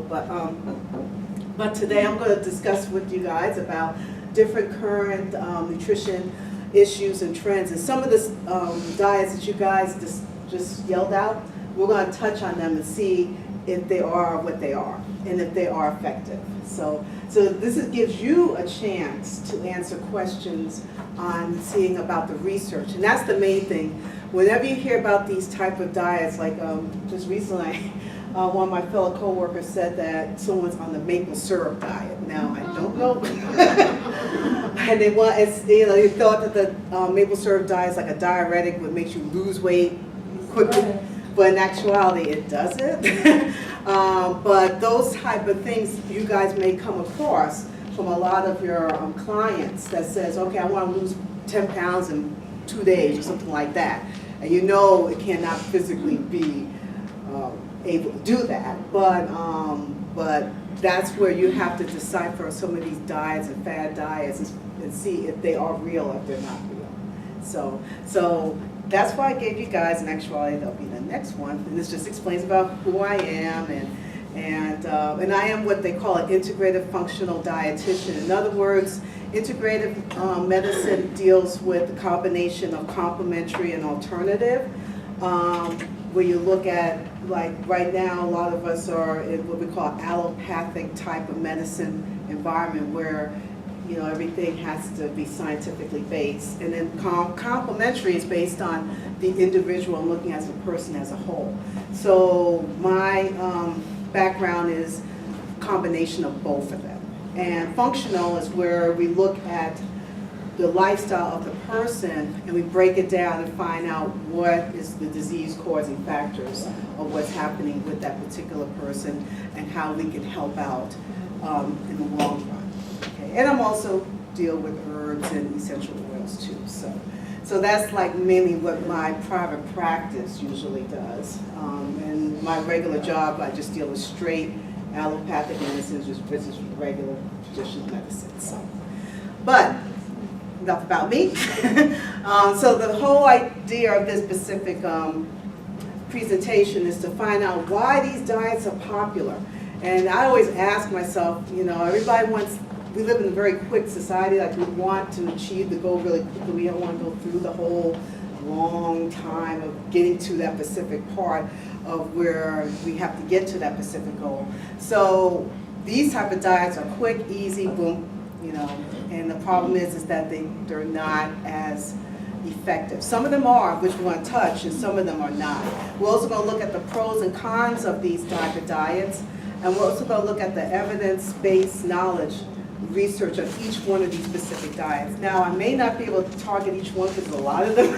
wonderful. But today I'm going to discuss with you guys about different current nutrition issues and trends. And some of the diets that you guys just yelled out, we're going to touch on them and see if they are what they are and if they are effective. So this gives you a chance to answer questions on seeing about the research. And that's the main thing. Whenever you hear about these type of diets, like just recently, one of my fellow co-workers said that someone's on the maple syrup diet. Now, I don't know. And they thought that the maple syrup diet is like a diuretic, which makes you lose weight quickly. But in actuality, it doesn't. But those type of things you guys may come across from a lot of your clients that says, okay, I want to lose 10 pounds in 2 days or something like that. And you know it cannot physically be able to do that. But that's where you have to decipher some of these diets and fad diets and see if they are real or if they're not real. So that's why I gave you guys, in actuality, that'll be the next one. And this just explains about who I am, and I am what they call an integrative functional dietitian. In other words, integrative medicine deals with the combination of complementary and alternative. Where you look at, like right now, a lot of us are in what we call allopathic type of medicine environment where everything has to be scientifically based. And then complementary is based on the individual and looking at the person as a whole. So my background is a combination of both of them. And functional is where we look at the lifestyle of the person and we break it down and find out what is the disease causing factors of what's happening with that particular person and how we can help out in the long run. Okay. And I'm also deal with herbs and essential oils too. So that's like mainly what my private practice usually does. And my regular job, I just deal with straight allopathic medicine, just regular traditional medicine. But enough about me. So the whole idea of this specific presentation is to find out why these diets are popular. And I always ask myself, everybody wants, we live in a very quick society, like we want to achieve the goal really quickly. We don't want to go through the whole long time of getting to that specific part of where we have to get to that specific goal. So these type of diets are quick, easy, boom, and the problem is that they're not as effective. Some of them are, which we want to touch, and some of them are not. We're also going to look at the pros and cons of these type of diets, and we're also going to look at the evidence-based knowledge research of each one of these specific diets. Now, I may not be able to target each one because a lot of them,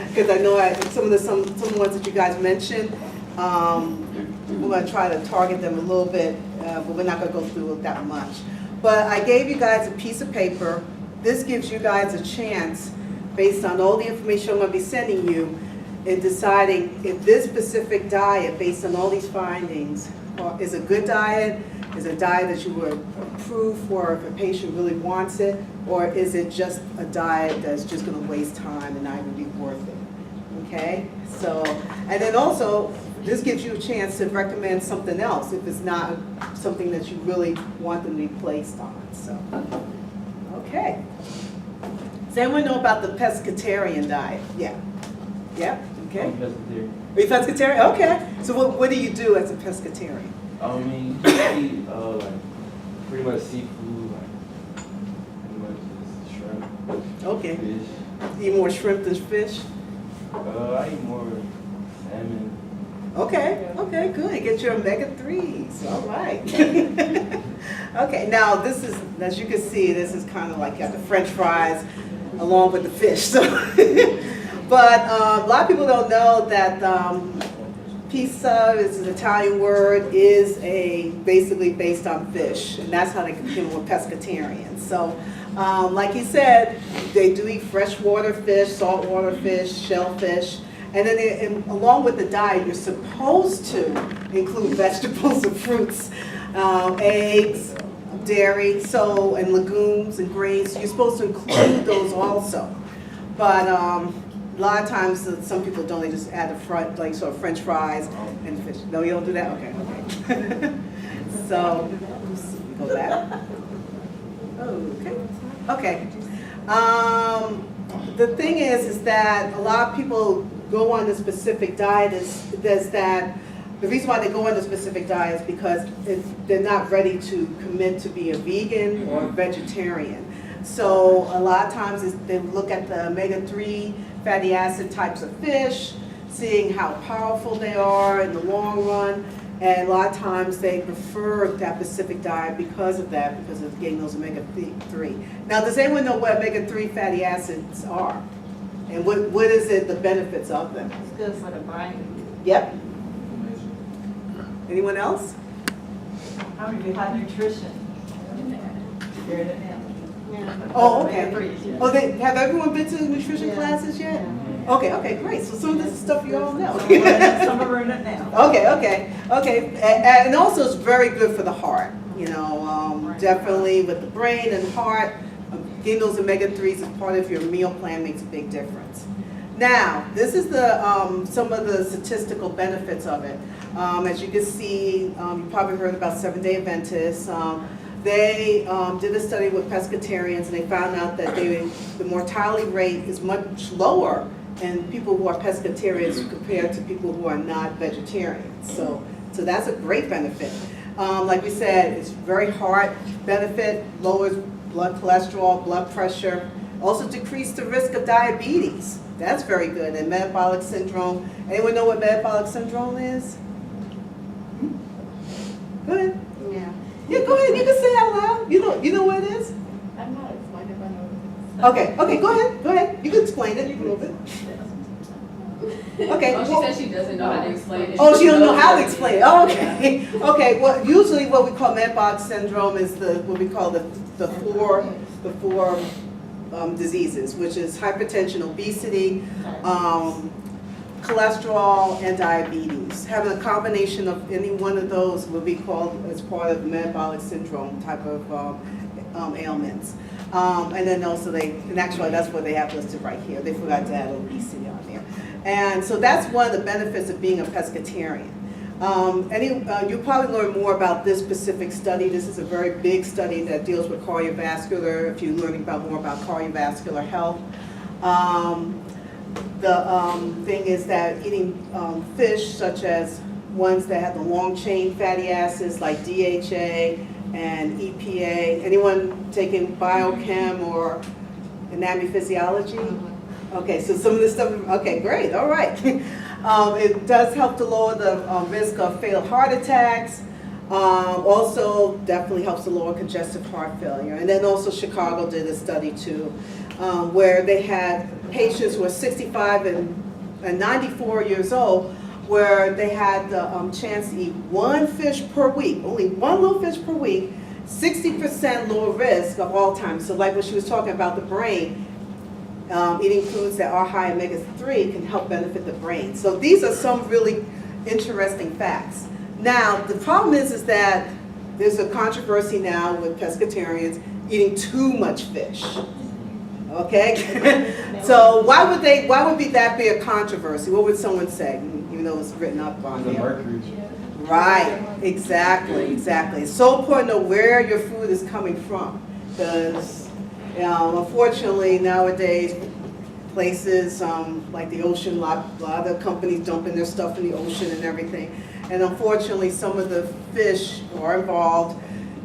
because I know some of the ones that you guys mentioned, we're going to try to target them a little bit, but we're not going to go through that much. But I gave you guys a piece of paper. This gives you guys a chance, based on all the information I'm going to be sending you, in deciding if this specific diet, based on all these findings, is a good diet, is a diet that you would approve for if a patient really wants it, or is it just a diet that's just going to waste time and not even be worth it. Okay? So, and then also, this gives you a chance to recommend something else if it's not something that you really want them to be placed on. So, okay. Does anyone know about the pescatarian diet? Yeah. Yeah? Okay. I'm pescatarian. Are you pescatarian? Okay. So what do you do as a pescatarian? I mean, you eat like pretty much seafood, like pretty much just shrimp, Okay. fish. Eat more shrimp than fish? I eat more salmon. Okay, okay, good. Get your omega-3s. All right. Okay, now this is, as you can see, this is kind of like you have the French fries along with the fish. So, but a lot of people don't know that pizza is an Italian word, is basically based on fish, and that's how they became more pescatarian. So, like he said, they do eat freshwater fish, saltwater fish, shellfish. And then along with the diet, you're supposed to include vegetables and fruits, eggs, dairy, and legumes and grains. You're supposed to include those also. But a lot of times, some people don't. They just add French fries and fish. No, you don't do that? Okay, okay. So, go back. Okay. The thing is that a lot of people go on a specific diet is that the reason why they go on a specific diet is because they're not ready to commit to be a vegan or vegetarian. So a lot of times they look at the omega-3 fatty acid types of fish, seeing how powerful they are in the long run, and a lot of times they prefer that specific diet because of that, because of getting those omega-3. Now, does anyone know what omega-3 fatty acids are? And what is it, the benefits of them? It's good for the brain. Yep. Anyone else? How do you have nutrition? You're in it now. Oh, okay. Oh, have everyone been to nutrition classes yet? Yeah. Okay, great. So some of this is stuff you all know. Some of them are in it now. Okay. And also it's very good for the heart. You know, definitely with the brain and heart, getting those omega-3s as part of your meal plan makes a big difference. Now, this is the some of the statistical benefits of it. As you can see, you probably heard about Seventh-day Adventists. They did a study with pescatarians, and they found out that the mortality rate is much lower in people who are pescatarians compared to people who are not vegetarians. So that's a great benefit. Like we said, it's very heart benefit, lowers blood cholesterol, blood pressure, also decrease the risk of diabetes. That's very good. And metabolic syndrome. Anyone know what metabolic syndrome is? Go ahead. Yeah, go ahead. You can say it out loud. You know what it is? I'm not explaining if I know. Okay, go ahead. You can explain it a little bit. Okay. Oh, she said she doesn't know how to explain it. Oh, she don't know how to explain it. Oh, okay. Okay. Well, usually what we call metabolic syndrome is what we call the four diseases, which is hypertension, obesity, cholesterol, and diabetes. Having a combination of any one of those will be called as part of the metabolic syndrome type of ailments. And then also and actually that's what they have listed right here. They forgot to add obesity on there. And so that's one of the benefits of being a pescatarian. You'll probably learn more about this specific study. This is a very big study that deals with cardiovascular, if you're learning more about cardiovascular health. The thing is that eating fish, such as ones that have the long chain fatty acids like DHA and EPA. Anyone taking biochem or anatomy physiology? Okay, so some of this stuff, okay, great, all right. It does help to lower the risk of fatal heart attacks. Also definitely helps to lower congestive heart failure. And then also Chicago did a study too, where they had patients who were 65 and 94 years old, where they had the chance to eat one fish per week, only one little fish per week, 60% lower risk of Alzheimer's. So like what she was talking about the brain, eating foods that are high in omega-3 can help benefit the brain. So these are some really interesting facts. Now, the problem is that there's a controversy now with pescatarians eating too much fish. Okay? So why would that be a controversy? What would someone say, even though it's written up on The there? mercury. Right, exactly. It's so important to know where your food is coming from, because unfortunately nowadays places like the ocean, a lot of the companies dumping their stuff in the ocean and everything, and unfortunately some of the fish are involved,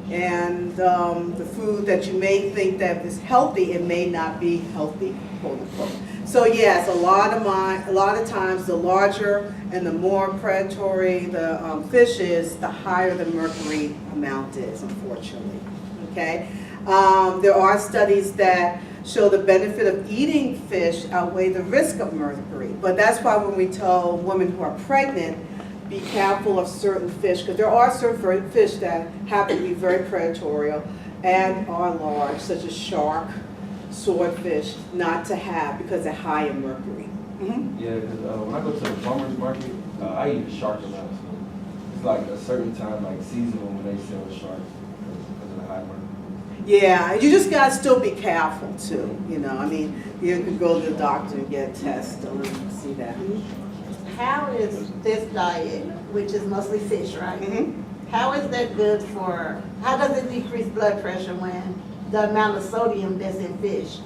and the food that you may think that is healthy, it may not be healthy, quote unquote. So yes, a lot of times the larger and the more predatory the fish is, the higher the mercury amount is, unfortunately. Okay, there are studies that show the benefit of eating fish outweigh the risk of mercury, but that's why when we tell women who are pregnant, be careful of certain fish, because there are certain fish that happen to be very predatory and are large, such as shark, swordfish, not to have because they're high in mercury. Mm-hmm. Yeah, because when I go to the farmer's market, I eat shark a lot. So it's like a certain time, like seasonal, when they sell sharks because of the high mercury. Yeah, you just gotta still be careful too. You know, I mean, you could go to the doctor and get a test and see that. How is this diet, which is mostly fish, right? Mm-hmm. How is that good for, how does it decrease blood pressure when the amount of sodium that's in fish?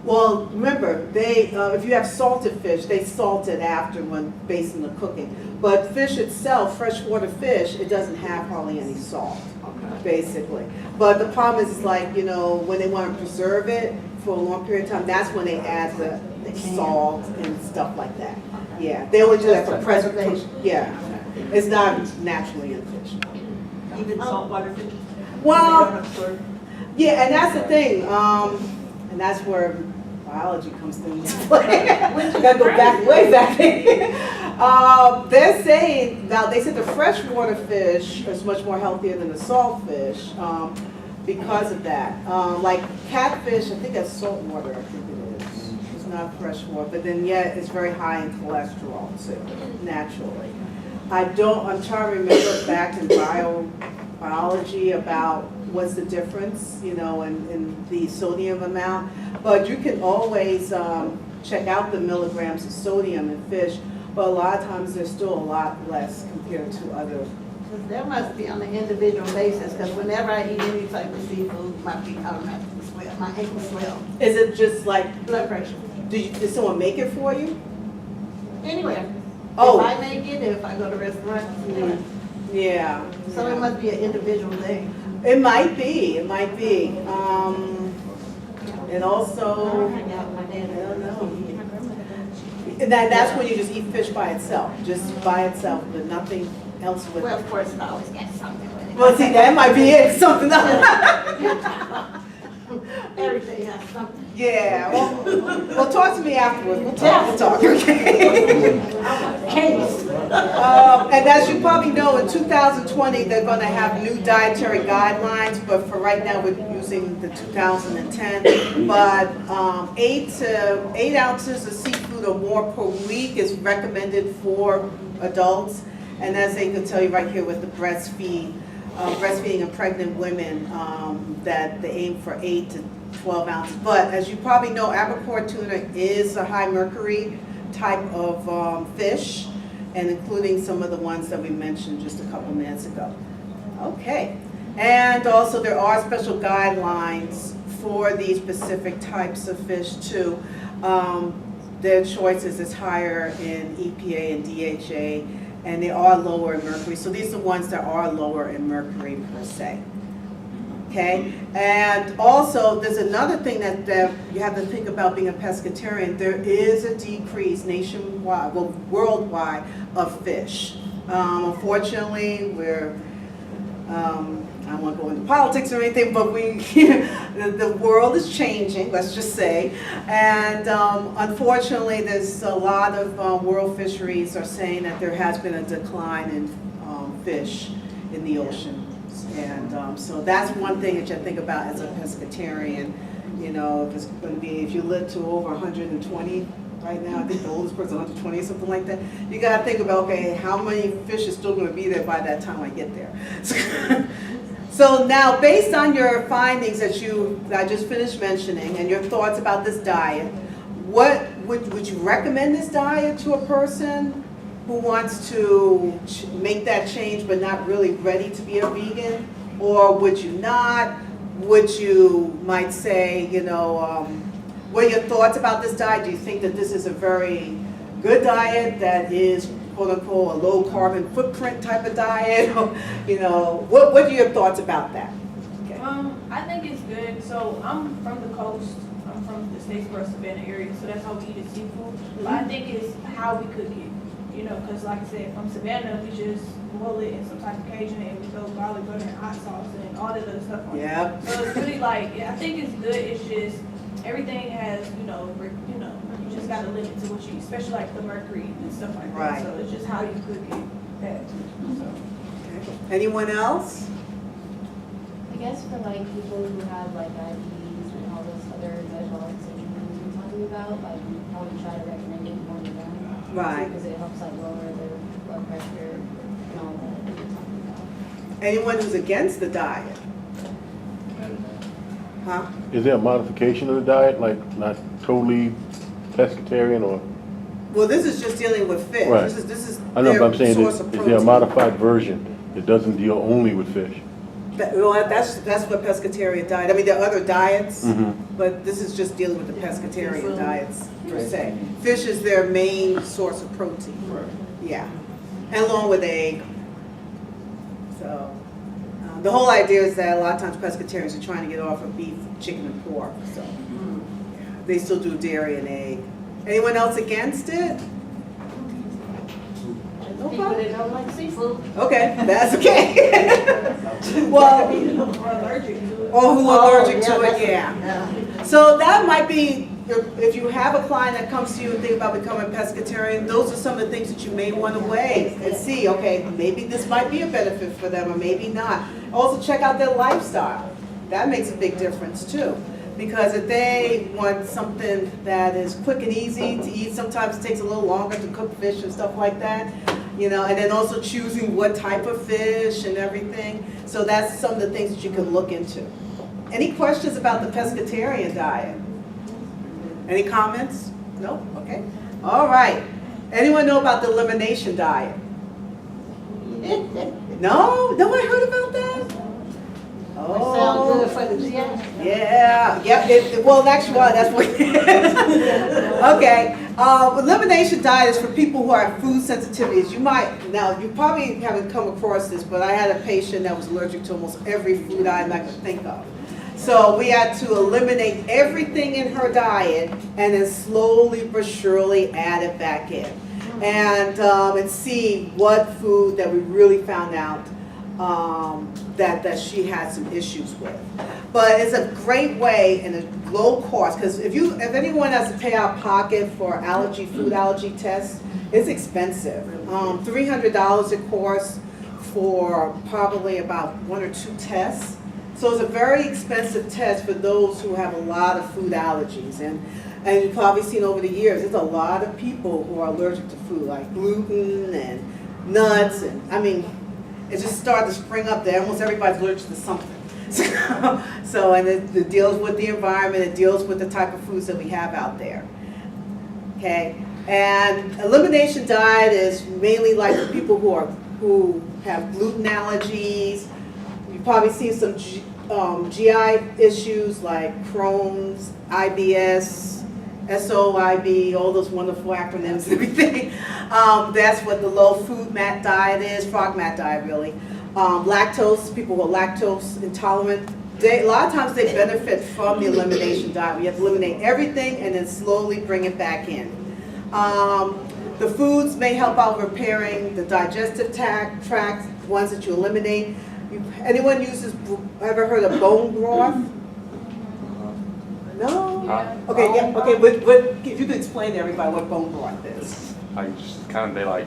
Well, remember, they, if you have salted fish, they salt it after when based on the cooking. But fish itself, freshwater fish, it doesn't have hardly any salt, basically. But the problem is like, you know, when they want to preserve it for a long period of time, that's when they add the salt and stuff like that. Yeah, they only do that for preservation. Yeah, it's not naturally in fish. Even saltwater fish? Well, They don't absorb. yeah, and that's the thing, and that's where biology comes into play. Gotta go back, way back. They're saying, now they said the freshwater fish is much more healthier than the salt fish because of that. Like catfish, I think that's saltwater, I think it is. It's not freshwater, but then yet it's very high in cholesterol too, naturally. I'm trying to remember back in biology about what's the difference, you know, in the sodium amount. But you can always check out the milligrams of sodium in fish, but a lot of times there's still a lot less compared to other. That must be on an individual basis, because whenever I eat any type of seafood, my feet automatically swell, my ankles swell. Is it just like, Blood pressure. did someone make it for you? Anywhere. Oh. If I make it, if I go to restaurants, anywhere. Yeah. So it must be an individual thing. It might be, it might be. And also, I don't know. And that's when you just eat fish by itself, just by itself, but nothing else with Well, it. of course, it always got something with it. Well, see, that might be it, something else. Everything has something. Yeah, well, talk to me afterwards, we'll talk, okay? Case. And as you probably know, in 2020, they're gonna have new dietary guidelines, but for right now, we're using the 2010. But 8 ounces of seafood or more per week is recommended for adults. And as they can tell you right here with the breastfeeding and pregnant women, that they aim for 8 to 12 ounces. But as you probably know, abacore tuna is a high mercury type of fish, and including some of the ones that we mentioned just a couple minutes ago. Okay, and also there are special guidelines for these specific types of fish too. Their choices is higher in EPA and DHA, and they are lower in mercury. So these are the ones that are lower in mercury per se. Okay, and also there's another thing that you have to think about being a pescatarian. There is a decrease nationwide, well, worldwide, of fish. Unfortunately, we're, I don't want to go into politics or anything, but the world is changing, let's just say. And unfortunately, there's a lot of world fisheries are saying that there has been a decline in fish in the ocean. And so that's one thing that you think about as a pescatarian. You know, if it's going to be, if you live to over 120 right now, I think the oldest person 120 or something like that, you got to think about, okay, how many fish is still going to be there by that time I get there. So now, based on your findings that I just finished mentioning and your thoughts about this diet, what would you recommend this diet to a person who wants to make that change but not really ready to be a vegan? Or would you not? Would you might say, you know, what are your thoughts about this diet? Do you think that this is a very good diet that is, quote unquote, a low carbon footprint type of diet? You know, what are your thoughts about that? Okay. I think it's good. So I'm from the coast. I'm from the Statesboro, Savannah area, so that's how we eat seafood. But I think it's how we cook it. You know, because like I said, from Savannah, we just boil it in some type of Cajun and we throw garlic butter and hot sauce and all that other stuff on Yeah. it. So it's really like, I think it's good. It's just everything has, you just got to limit to what you, especially like the mercury and stuff like that. Right. So it's just how you cook it. That. So. Okay. Anyone else? I guess for like people who have like diabetes and all those other metabolic syndromes we're talking about, like we probably try to recommend it more to them. Right. Because it helps like lower their blood pressure and all that we're talking about. Anyone who's against the diet? Huh? Is there a modification of the diet, like not totally pescatarian or? Well, this is just dealing with fish. Right. This is I know, their but I'm saying, source is of there a protein. modified version It doesn't deal only with fish. Well, that's what pescatarian diet, I mean, there are other diets, Mm-hmm. but this is just dealing with the pescatarian diets per se. Fish is their main source of protein. Right. Yeah, and along with egg. So, the whole idea is that a lot of times pescatarians are trying to get off of beef, chicken, and pork, so. They still do dairy and egg. Anyone else against it? People that don't like seafood. Okay, that's okay. Well, Or allergic to it. or who are allergic to that's it, yeah. So that might be, if you have a client that comes to you and think about becoming pescatarian, those are some of the things that you may want to weigh and see, okay, maybe this might be a benefit for them or maybe not. Also check out their lifestyle. That makes a big difference too. Because if they want something that is quick and easy to eat, sometimes it takes a little longer to cook fish and stuff like that, you know, and then also choosing what type of fish and everything. So that's some of the things that you can look into. Any questions about the pescatarian diet? Any comments? No? Okay. All right. Anyone know about the elimination diet? No? Nobody heard about that? Sound good for the GI? Yeah, well, actually, that's what it is. Okay, elimination diet is for people who have food sensitivities. You probably haven't come across this, but I had a patient that was allergic to almost every food item I could think of. So we had to eliminate everything in her diet and then slowly but surely add it back in. And see what food that we really found out that she had some issues with. But it's a great way and a low cost, because if anyone has to pay out of pocket for food allergy tests, it's expensive. $300 a course for probably about 1 or 2 tests. So it's a very expensive test for those who have a lot of food allergies. And you've probably seen over the years, there's a lot of people who are allergic to food, like gluten and nuts, and I mean, it just started to spring up there. Almost everybody's allergic to something. And it deals with the environment, it deals with the type of foods that we have out there. Okay, and elimination diet is mainly like for people who have gluten allergies. You've probably seen some GI issues like Crohn's, IBS, SOIB, all those wonderful acronyms and everything. That's what the low food mat diet is, frog mat diet really. Lactose, people who are lactose intolerant, a lot of times they benefit from the elimination diet. We have to eliminate everything and then slowly bring it back in. The foods may help out repairing the digestive tract, ones that you eliminate. Anyone ever heard of bone broth? No? Okay, yeah, okay, but if you could explain to everybody what bone broth is. Like just kind of they like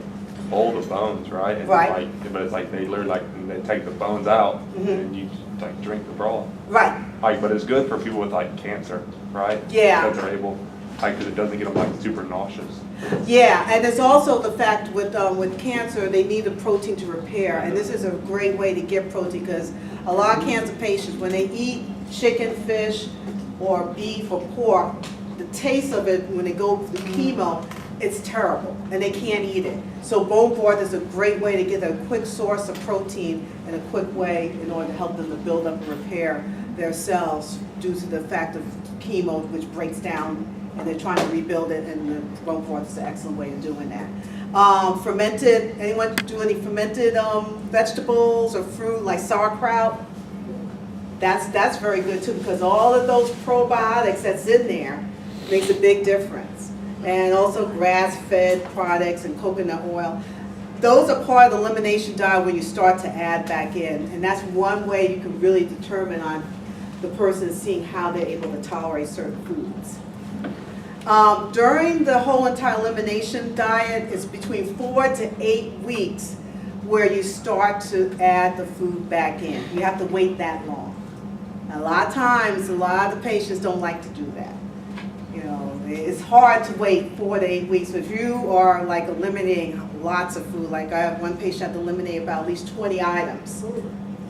boil the bones, right? And Right. Like, but it's like they literally they take the bones out Mhm. and you like drink the broth. Right, Like, but it's good for people with like cancer, right? Yeah. Because they're able, because it doesn't get them like super nauseous. yeah, and there's also the fact with cancer, they need the protein to repair, and this is a great way to get protein, because a lot of cancer patients, when they eat chicken, fish, or beef or pork, the taste of it when they go through chemo, it's terrible, and they can't eat it. So bone broth is a great way to get a quick source of protein and a quick way in order to help them to build up and repair their cells due to the fact of chemo, which breaks down, and they're trying to rebuild it, and the bone broth is an excellent way of doing that. Fermented, anyone do any fermented vegetables or fruit like sauerkraut? That's very good too, because all of those probiotics that's in there makes a big difference. And also grass-fed products and coconut oil. Those are part of the elimination diet when you start to add back in. And that's one way you can really determine on the person seeing how they're able to tolerate certain foods. During the whole entire elimination diet, it's between 4 to 8 weeks where you start to add the food back in. You have to wait that long. A lot of times, a lot of the patients don't like to do that. You know, it's hard to wait 4 to 8 weeks. If you are like eliminating lots of food, like I have one patient had to eliminate about at least 20 items.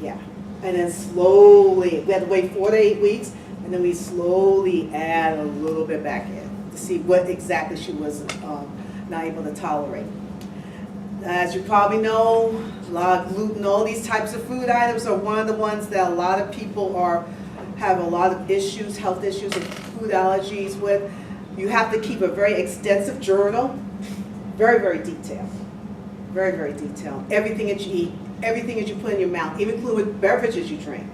Yeah, and then slowly, we had to wait 4 to 8 weeks, and then we slowly add a little bit back in to see what exactly she was not able to tolerate. as you probably know, a lot of gluten, all these types of food items are one of the ones that a lot of people have a lot of issues, health issues and food allergies with. You have to keep a very extensive journal, very, very detailed. Very, very detailed. Everything that you eat, everything that you put in your mouth, even including beverages you drink.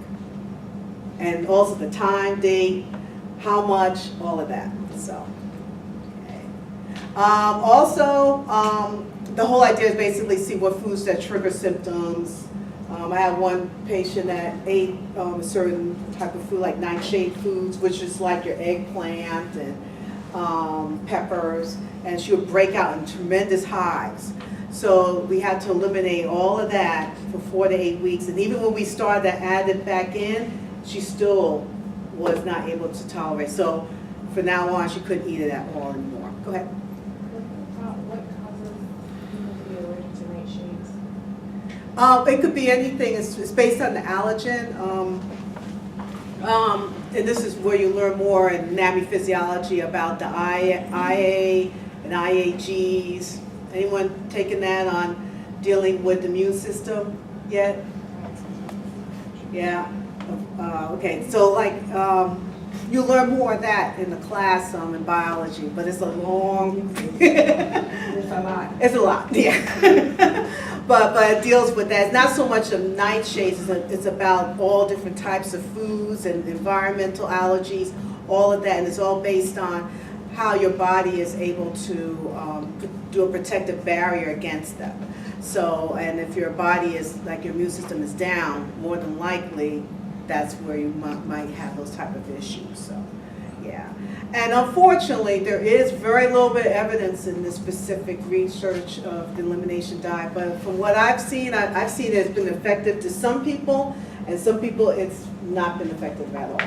And also the time, date, how much, all of that. So, okay. The whole idea is basically see what foods that trigger symptoms. I have one patient that ate a certain type of food, like nightshade foods, which is like your eggplant and peppers, and she would break out in tremendous hives. So we had to eliminate all of that for 4 to 8 weeks, and even when we started to add it back in, she still was not able to tolerate. So from now on, she couldn't eat it at all anymore. Go ahead. What causes people to be allergic to nightshades? It could be anything. It's based on the allergen. And this is where you learn more in anatomy physiology about the IA and IAGs. Anyone taken that on dealing with the immune system yet? Yeah. Okay. So like you learn more of that in the class in biology, but it's a long. It's a lot. It's a lot. Yeah. But it deals with that. It's not so much of nightshades. It's about all different types of foods and environmental allergies, all of that, and it's all based on how your body is able to do a protective barrier against them. So, and if your body is, like your immune system is down, more than likely, that's where you might have those type of issues. So, yeah. And unfortunately, there is very little bit of evidence in this specific research of the elimination diet. But from what I've seen it's been effective to some people, and some people it's not been effective at all.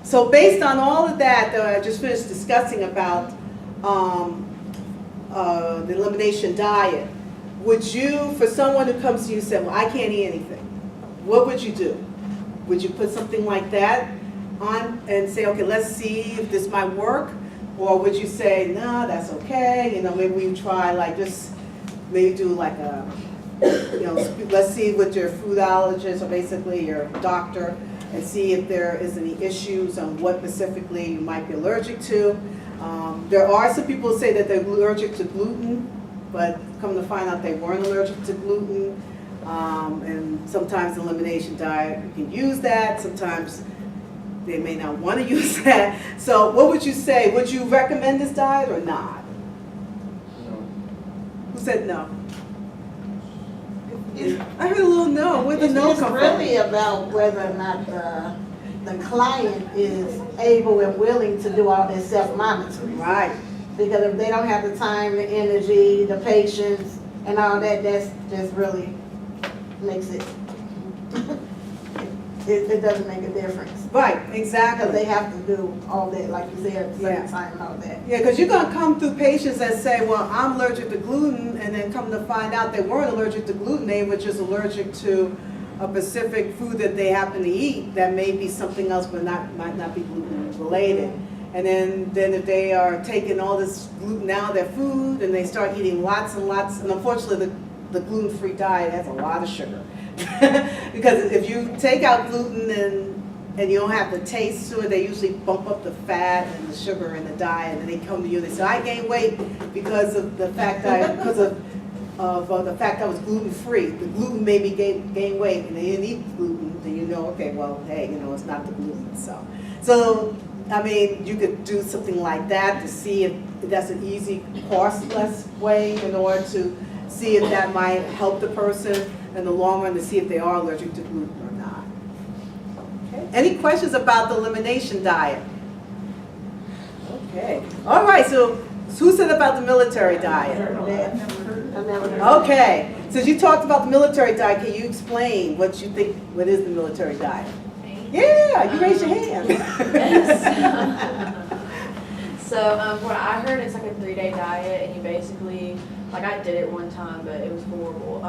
So based on all of that, though, I just finished discussing about the elimination diet. Would you, for someone who comes to you and said, well, I can't eat anything, what would you do? Would you put something like that on and say, okay, let's see if this might work? Or would you say, no, that's okay, maybe we try like just, maybe do like a, let's see with your food allergist or basically your doctor and see if there is any issues on what specifically you might be allergic to. There are some people who say that they're allergic to gluten, but come to find out they weren't allergic to gluten. And sometimes the elimination diet, you can use that. Sometimes they may not want to use that. So what would you say? Would you recommend this diet or not? No. Who said no? I heard a little no. Where did the no come from? It's really about whether or not the client is able and willing to do all this self-monitoring. Right. Because if they don't have the time, the energy, the patience, and all that, that's just really makes it, it doesn't make a difference. Right, exactly. Because they have to do all that, like you said, at the Yeah. same time and all that. Yeah, because you're going to come through patients that say, well, I'm allergic to gluten, and then come to find out they weren't allergic to gluten, they were just allergic to a specific food that they happen to eat that may be something else but might not be gluten related. And then if they are taking all this gluten out of their food and they start eating lots and lots, and unfortunately the gluten-free diet has a lot of sugar. Because if you take out gluten and you don't have the taste to it, they usually bump up the fat and the sugar in the diet, and they come to you and they say, I gained weight because of the fact that the fact that I was gluten-free. The gluten made me gain weight, and they didn't eat gluten, then you know, okay, well, hey, it's not the gluten. So I mean, you could do something like that to see if that's an easy, costless way in order to see if that might help the person in the long run to see if they are allergic to gluten or not. Okay. Any questions about the elimination diet? Okay. All right, so who said about the military diet? I never heard. Okay, since you talked about the military diet, can you explain what you think, what is the military diet? Yeah, you raise your hand. So what I heard, it's like a 3-day diet, and you basically, like I did it one time, but it was horrible.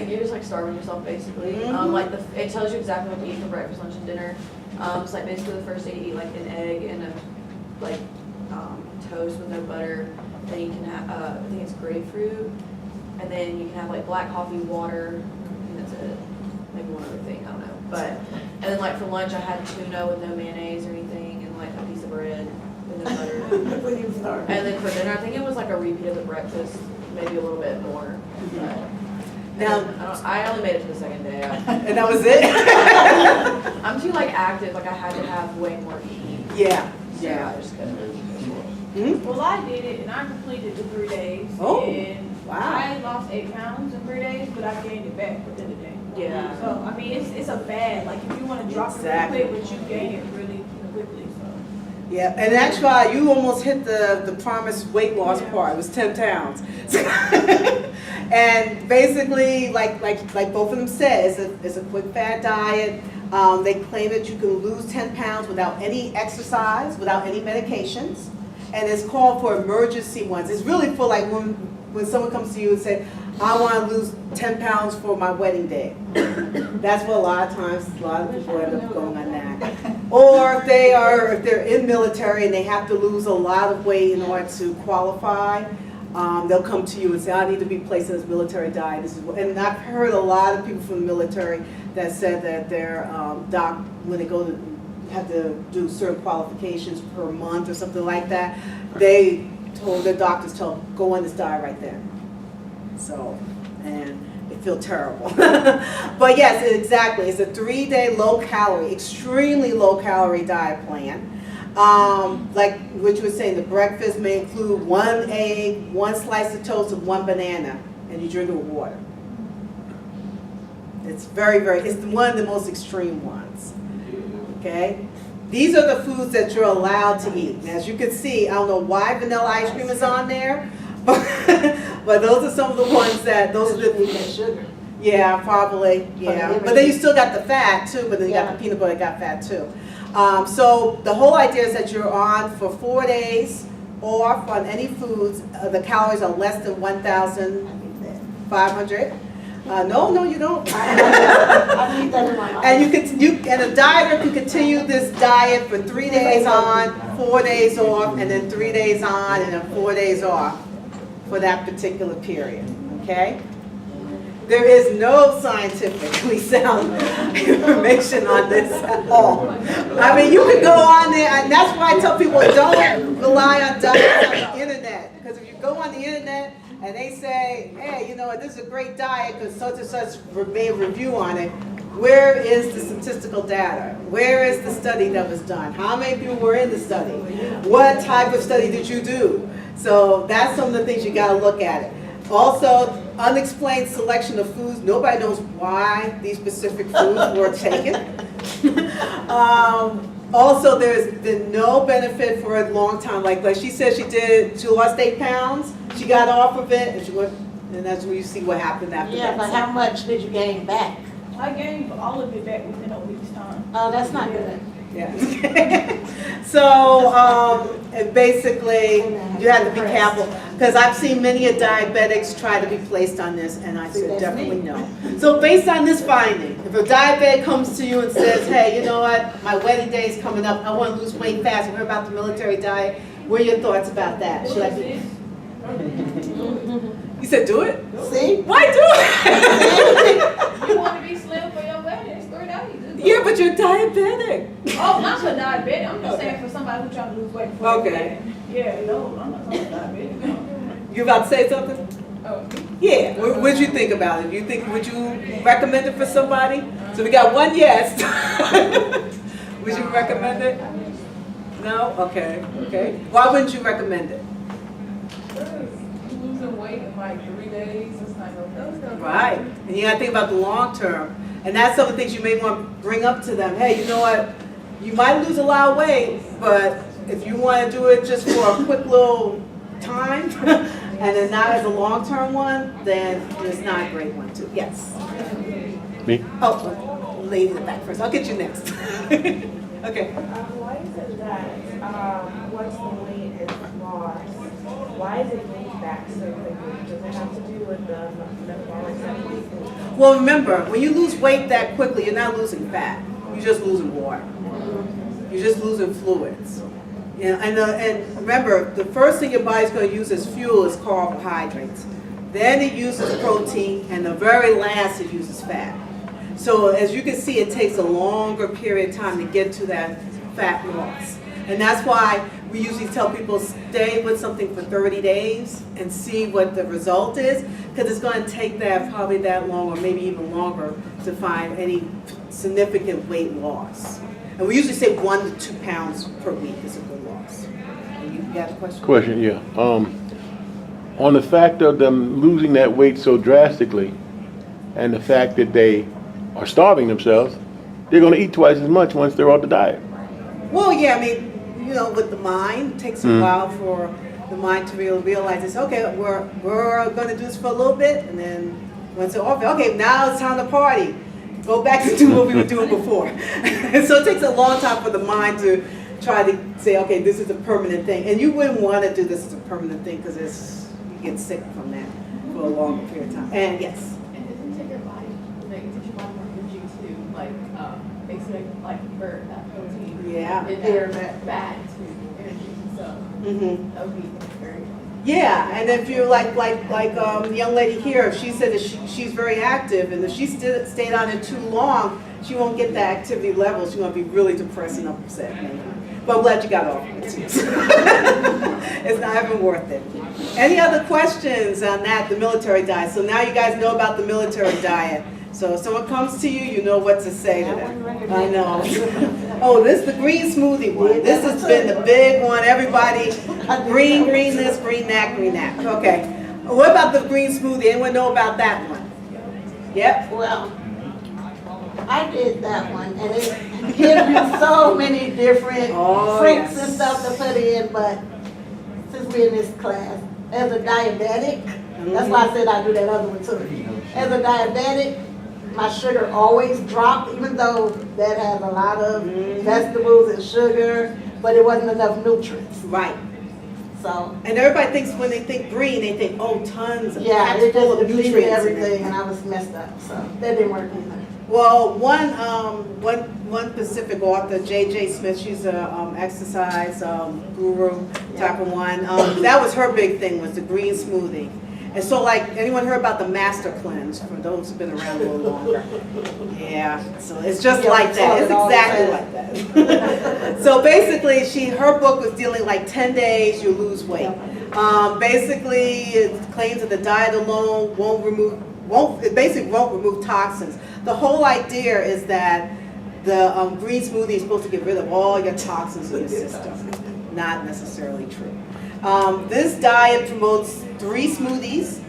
You're just like starving yourself basically. Like it tells you exactly what to eat for breakfast, lunch, and dinner. It's like basically the first day you eat like an egg and a toast with no butter. then you can have, I think it's grapefruit, and then you can have like black coffee, water, and that's it. Maybe one other thing, I don't know. But, and then like for lunch, I had tuna with no mayonnaise or anything, and like a piece of bread with no butter. When you start. And then for dinner, I think it was like a repeat of the breakfast, maybe a little bit more. But Now- I only made it to the second day. And that was it? I'm too like active, like I had to have way more to eat. Yeah, So yeah. I just couldn't. Well, I did it and I completed the 3 days. Oh, And wow. I lost 8 pounds in 3 days, but I gained it back within a day. Yeah. So, I mean, it's a bad, like if you want to drop Exactly. it really quick, but you gain it really quickly, so. Yeah, and actually, you almost hit the promised weight loss part. It was 10 pounds. And basically, like both of them said, it's a quick fat diet. They claim that you can lose 10 pounds without any exercise, without any medications. And it's called for emergency ones. It's really for like when someone comes to you and say, I want to lose 10 pounds for my wedding day. That's what a lot of times, a lot of people end up going on that. Or if they're in military and they have to lose a lot of weight in order to qualify, they'll come to you and say, I need to be placed in this military diet. And I've heard a lot of people from the military that said that their doc, when they go to have to do certain qualifications per month or something like that, they told their doctors, tell them, go on this diet right there. So, and they feel terrible. But yes, exactly. It's a 3-day low-calorie, extremely low-calorie diet plan. Like what you were saying, the breakfast may include 1 egg, 1 slice of toast, and 1 banana, and you drink it with water. It's it's one of the most extreme ones. Okay? These are the foods that you're allowed to eat. And as you can see, I don't know why vanilla ice cream is on there, but those are some of the ones that, those are the, Sugar. yeah, probably, yeah. But then you still got the fat too, but then you got the peanut butter, got fat too. So the whole idea is that you're on for 4 days off on any foods. The calories are less than 1,500. No, you don't. I need that in my life. And and a dieter can continue this diet for 3 days on, 4 days off, and then 3 days on, and then 4 days off for that particular period, okay? There is no scientifically sound information on this at all. I mean, you can go on there, and that's why I tell people don't rely on diets on the internet. Because if you go on the internet and they say, hey, you know, this is a great diet because such and such made a review on it, where is the statistical data? Where is the study that was done? How many people were in the study? What type of study did you do? So that's some of the things you got to look at it. Also, unexplained selection of foods. Nobody knows why these specific foods were taken. Also, there's been no benefit for a long time. Like she said, she lost 8 pounds. She got off of it, and that's when you see what happened after that. Yeah, but how much did you gain back? I gained all of it back within a week's time. Oh, that's not good. Yeah. So, and basically, you have to be careful, because I've seen many diabetics try to be placed on this, and I said definitely no. So based on this finding, if a diabetic comes to you and says, hey, you know what, my wedding day is coming up, I want to lose weight fast, and we're about the military diet, what are your thoughts about that? Should I do? You said do it? See? Why do it? You want to be slim for your wedding, it's 3 days. Yeah, but you're diabetic. Oh, not for diabetic, I'm just saying for somebody who's trying to lose weight for their Okay. wedding. Yeah, no, I'm not talking diabetic, no. You about to say something? Oh, Yeah. What'd you think about it? Would you recommend it for somebody? So we got one yes. Would you recommend it? No? Okay. Okay. Why wouldn't you recommend it? Losing weight in like 3 days, it's not gonna. Right. And you gotta think about the long term. And that's some of the things you may want to bring up to them. Hey, you know what? You might lose a lot of weight, but if you want to do it just for a quick little time, and then not as a long-term one, then it's not a great one too. Yes. Me? Oh, lady in the back first. I'll get you next. Okay. Why is it that once the weight is lost, why is it gained back so quickly? Does it have to do with the metabolic cycle? Well, remember, when you lose weight that quickly, you're not losing fat. You're just losing water. You're just losing fluids. Yeah, and remember, the first thing your body's going to use as fuel is carbohydrates. Then it uses protein, and the very last it uses fat. So as you can see, it takes a longer period of time to get to that fat loss. And that's why we usually tell people stay with something for 30 days and see what the result is, because it's going to take that probably that long or maybe even longer to find any significant weight loss. And we usually say 1 to 2 pounds per week is a good loss. And you got a question? Question, yeah. On the fact of them losing that weight so drastically, and the fact that they are starving themselves, they're going to eat twice as much once they're off the diet. Well, yeah, I mean, you know, with the mind, it takes a while for the mind to really realize it's okay, we're going to do this for a little bit, and then once it's off, okay, now it's time to party. Go back to do what we were doing before. So it takes a long time for the mind to try to say, okay, this is a permanent thing. And you wouldn't want to do this as a permanent thing because you get sick from that for a long period of time. And yes. And doesn't take your body, like, it takes your body more energy to, like, basically, like, burn that protein. Yeah. And Burn that fat to energy, so that would be very. Yeah, and if you like the young lady here, she said that she's very active, and if she stayed on it too long, she won't get the activity level. She's going to be really depressed and upset. Maybe. But I'm glad you got off it. It's not even worth it. Any other questions on that, the military diet? So now you guys know about the military diet. So if someone comes to you, you know what to say to them. I know. Oh, this is the green smoothie one. This has been the big one. Everybody, green this, green that, green that. Okay. What about the green smoothie? Anyone know about that one? Yep. Well, I did that one, and it gives you so many different fruits and stuff to put in, but since we're in this class, as a diabetic, that's why I said I do that other one too. As a diabetic, my sugar always dropped, even though that has a lot of vegetables and sugar, but it wasn't enough nutrients. Right. So. And everybody thinks when they think green, they think, oh, tons of Yeah, it full just of depleted nutrients. everything, and I was messed up, so that didn't work either. Well, one Pacific author, J.J. Smith, she's a exercise guru type of one. That was her big thing, was the green smoothie. And so, like, anyone heard about the master cleanse, for those who've been around a little longer? Yeah, so it's just like that. It's exactly like that. So basically, her book was dealing like 10 days, you lose weight. Basically, it claims that the diet alone won't remove toxins. The whole idea is that the green smoothie is supposed to get rid of all your toxins in your system. Not necessarily true. This diet promotes 3 smoothies,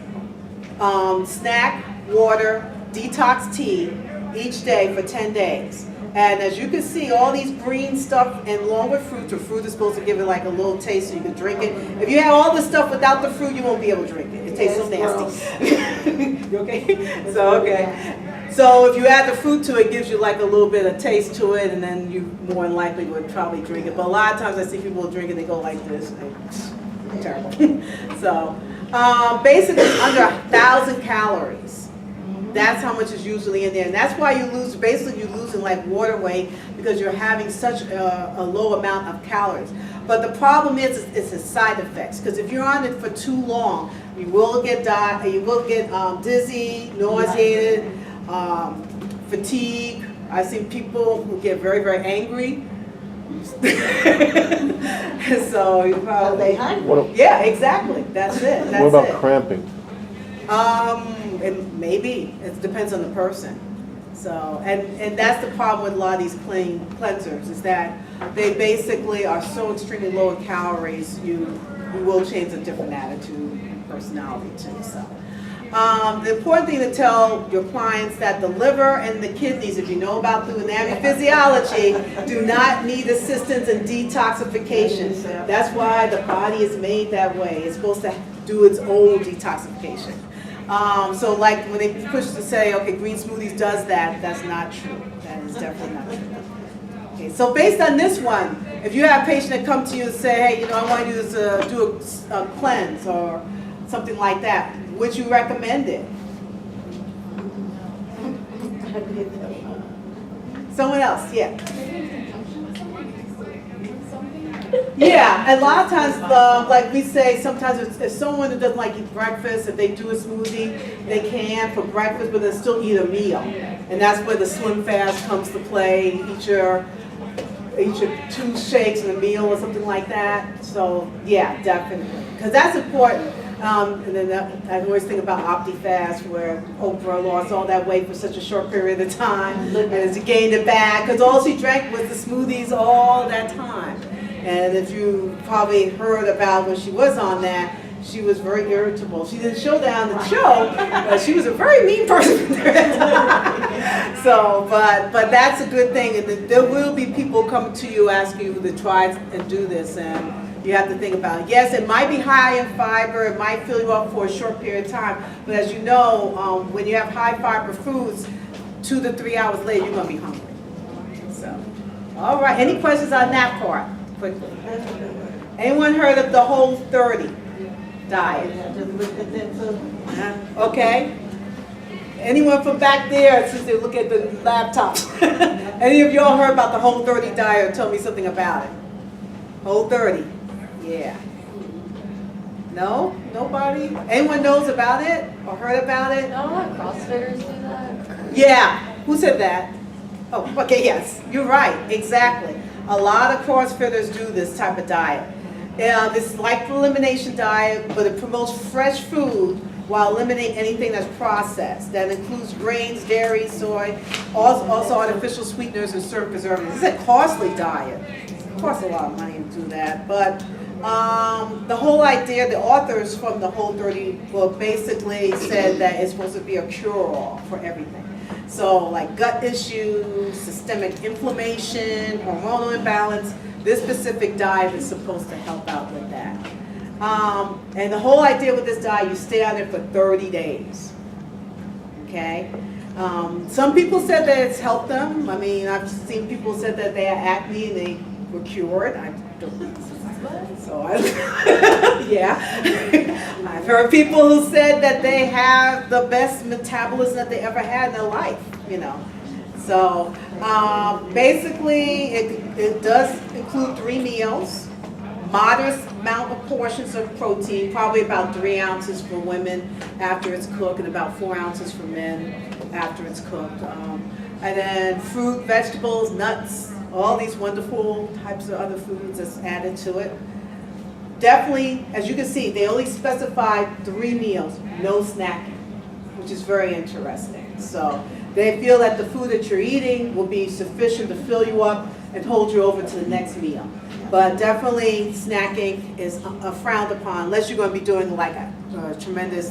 snack, water, detox tea each day for 10 days. And as you can see, all these green stuff and along with fruit, or fruit is supposed to give it like a little taste so you can drink it. If you have all this stuff without the fruit, you won't be able to drink it. It tastes so nasty. You okay? So, okay. So if you add the fruit to it, it gives you like a little bit of taste to it, and then you more than likely would probably drink it. But a lot of times I see people drink it, they go like this. Terrible. So basically it's under 1,000 calories. That's how much is usually in there. And that's why you lose, basically you're losing like water weight because you're having such a low amount of calories. But the problem is it's the side effects, because if you're on it for too long, you will get dizzy, nauseated, fatigue. I've seen people who get very, very angry. So you probably, yeah, exactly. That's it. That's what about it. cramping? And maybe it depends on the person. So, and that's the problem with a lot of these cleansers, is that they basically are so extremely low in calories. You will change a different attitude and personality too. So. The important thing to tell your clients that the liver and the kidneys, if you know about the anatomy physiology, do not need assistance in detoxification. That's why the body is made that way. It's supposed to do its own detoxification. So like when they push to say, okay, green smoothies does that, that's not true. That is definitely not true. Okay, so based on this one, if you have a patient that come to you and say, hey, you know, I want you to do a cleanse or something like that, would you recommend it? Someone else, yeah. Yeah, a lot of times, like we say, sometimes if someone who doesn't like eat breakfast, if they do a smoothie, they can for breakfast, but they still eat a meal. And that's where the slim fast comes to play. Eat your 2 shakes and a meal or something like that. So yeah, definitely, because that's important. And then I always think about OptiFast, where Oprah lost all that weight for such a short period of time, and she gained it back because all she drank was the smoothies all that time. And if you probably heard about when she was on that, she was very irritable. She didn't show that on the show, but she was a very mean person. So, but that's a good thing. And there will be people coming to you asking you to try and do this, and you have to think about it. Yes, it might be high in fiber. It might fill you up for a short period of time. But as you know, when you have high fiber foods, 2 to 3 hours later, you're going to be hungry. So, all right. Any questions on that part? Quickly. Anyone heard of the Whole 30 diet? Okay. Anyone from back there, since they look at the laptop? Any of y'all heard about the Whole 30 diet or tell me something about it? Whole 30. Yeah. No? Nobody? Anyone knows about it or heard about it? Don't a lot of CrossFitters do that? Yeah. Who said that? Oh, okay, yes. You're right. Exactly. A lot of CrossFitters do this type of diet. It's like the elimination diet, but it promotes fresh food while eliminating anything that's processed. That includes grains, dairy, soy, also artificial sweeteners and certain preservatives. It's a costly diet. It costs a lot of money to do that. But the whole idea, the authors from the Whole 30 book basically said that it's supposed to be a cure-all for everything. So like gut issues, systemic inflammation, hormonal imbalance, this specific diet is supposed to help out with that. And the whole idea with this diet, you stay on it for 30 days. Okay? Some people said that it's helped them. I mean, I've seen people said that they had acne and they were cured. I don't think this is so yeah. I've heard people who said that they have the best metabolism that they ever had in their life, you know. So basically, it does include 3 meals, modest amount of portions of protein, probably about 3 ounces for women after it's cooked, and about 4 ounces for men after it's cooked. And then fruit, vegetables, nuts, all these wonderful types of other foods that's added to it. Definitely, as you can see, they only specified 3 meals, no snacking, which is very interesting. So they feel that the food that you're eating will be sufficient to fill you up and hold you over to the next meal. But definitely snacking is frowned upon unless you're going to be doing like a tremendous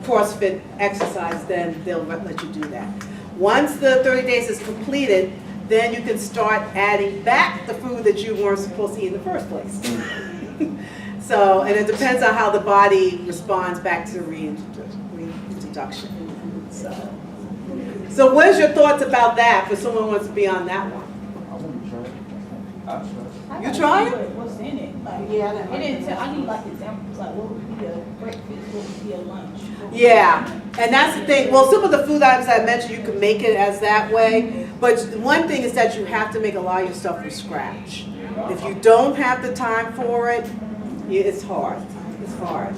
CrossFit exercise, then they'll let you do that. Once the 30 days is completed, then you can start adding back the food that you weren't supposed to eat in the first place. So, and it depends on how the body responds back to reintroduction. So what is your thoughts about that for someone who wants to be on that one? I want to try it. I'll try it. You try it? What's in it? Like, Yeah, it didn't tell, I need like examples, like what would be a breakfast, what would be a lunch? Yeah, and that's the thing. Well, some of the food items I mentioned, you can make it as that way. But one thing is that you have to make a lot of your stuff from scratch. If you don't have the time for it, it's hard. It's hard.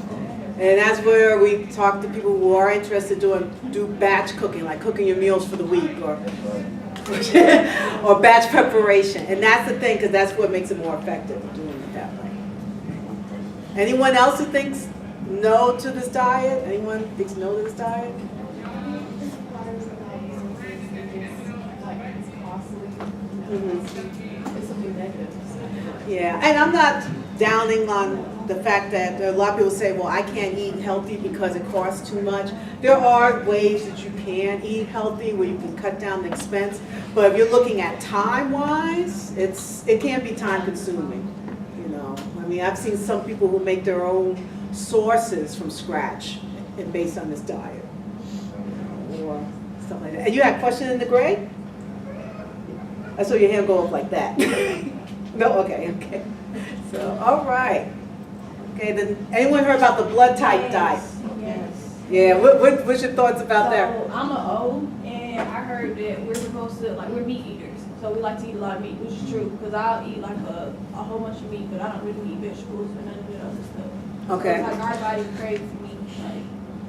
And that's where we talk to people who are interested do batch cooking, like cooking your meals for the week, or batch preparation. And that's the thing, because that's what makes it more effective, doing it that way. Anyone else who thinks no to this diet? Anyone thinks no to this diet? It's something negative. Yeah, and I'm not downing on the fact that a lot of people say, well, I can't eat healthy because it costs too much. There are ways that you can eat healthy where you can cut down the expense, but if you're looking at time-wise, it can be time-consuming. You know, I mean, I've seen some people who make their own sauces from scratch and based on this diet, or stuff like that. And you had a question in the gray? I saw your hand go up like that. No, okay. So, all right. Okay, then anyone heard about the blood type diet? Yes. Yeah, what's your thoughts about that? So I'm an O, and I heard that we're supposed to, like, we're meat eaters. So we like to eat a lot of meat, which is true, because I'll eat like a whole bunch of meat, but I don't really eat vegetables or none of that other stuff. Okay. So it's like our body craves meat, like,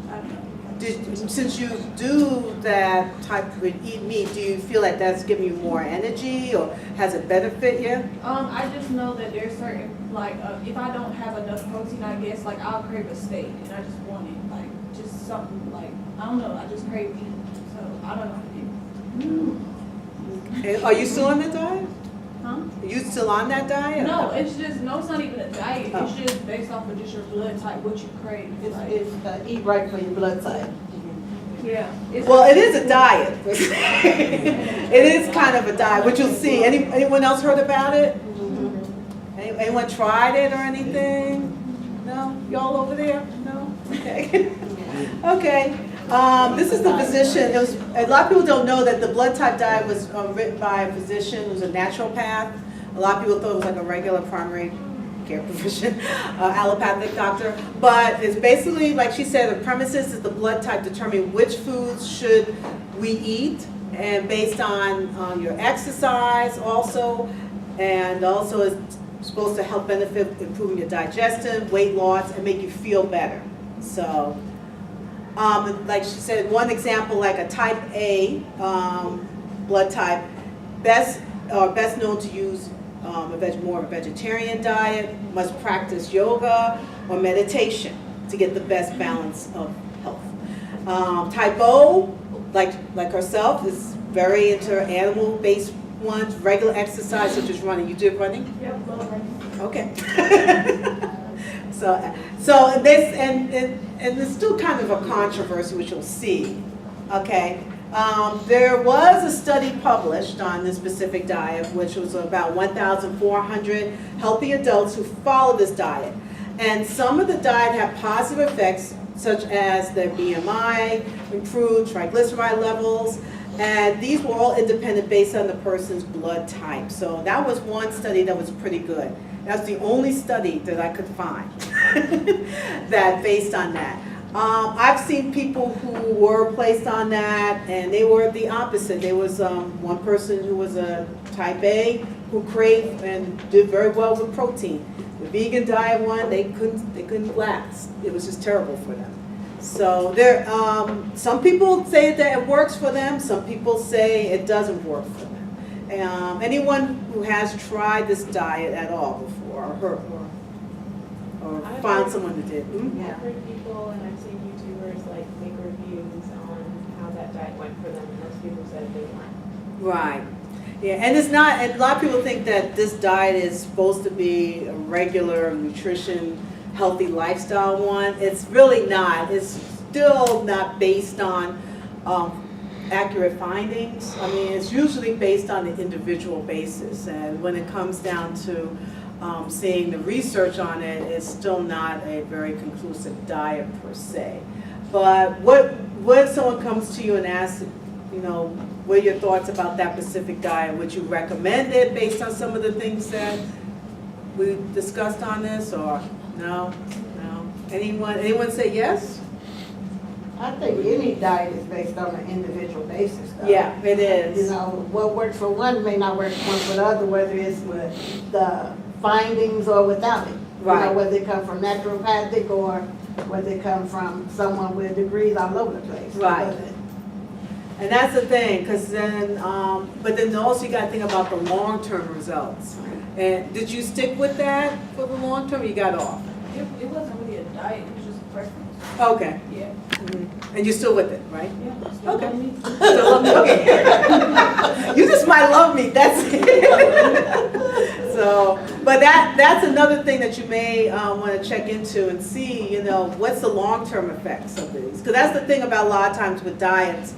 I don't know. Since you do that type of eat meat, do you feel like that's giving you more energy or has it benefit you? I just know that there's certain, like, if I don't have enough protein, I guess, like, I'll crave a steak, and I just want it, like, just something, like, I don't know, I just crave meat, so I don't know what to do. And are you still on that diet? Huh? Are you still on that diet? No, it's just, no, it's not even a diet, Oh. it's just based off of just your blood type, what you crave. Like, It's eat right for your blood type. yeah. Well, it is a diet. It is kind of a diet, which you'll see. Anyone else heard about it? Anyone tried it or anything? No? Y'all over there? No? Okay. Okay. This is the physician. It was, a lot of people don't know that the blood type diet was written by a physician who's a naturopath. A lot of people thought it was like a regular primary care physician, allopathic doctor. But it's basically, like she said, the premise is the blood type determine which foods should we eat, and based on your exercise also, and also it's supposed to help benefit improving your digestion, weight loss, and make you feel better. So, like she said, one example, like a type A blood type, best known to use more of a vegetarian diet, must practice yoga or meditation to get the best balance of health. Type O, like herself, is very into animal-based ones, regular exercise such as running. You do running? Yep, well, right. Okay. So this, and there's still kind of a controversy, which you'll see, okay? There was a study published on this specific diet, which was about 1,400 healthy adults who followed this diet. And some of the diet had positive effects, such as their BMI, improved triglyceride levels, and these were all independent based on the person's blood type. So that was one study that was pretty good. That's the only study that I could find that based on that. I've seen people who were placed on that, and they were the opposite. There was one person who was a type A who craved and did very well with protein. The vegan diet one, they couldn't last. It was just terrible for them. So there, some people say that it works for them. Some people say it doesn't work for them. Anyone who has tried this diet at all before, or found someone who did? I've heard people and I've seen YouTubers like make reviews on how that diet went for them, and most people said they weren't. Right. Yeah, and it's not, and a lot of people think that this diet is supposed to be a regular nutrition, healthy lifestyle one. It's really not. It's still not based on accurate findings. I mean, it's usually based on an individual basis, and when it comes down to seeing the research on it, it's still not a very conclusive diet per se. But what if someone comes to you and asks, you know, what are your thoughts about that specific diet? Would you recommend it based on some of the things that we discussed on this, or no? No? Anyone say yes? I think any diet is based on an individual basis, though. Yeah, it is. You know, what works for one may not work for the other, whether it's with the findings or without it. Right. You know, whether they come from naturopathic or whether they come from someone with degrees all over the place. Right. And that's the thing, because then, but then also you got to think about the long-term results. And did you stick with that for the long term, or you got off? It wasn't really a diet, it was just a preference. Okay. Yeah. And you're still with it, right? Yeah. Still Okay. love me. Still love me, okay. You just might love me, that's it. So, but that's another thing that you may want to check into and see, you know, what's the long-term effects of these. Because that's the thing about a lot of times with diets,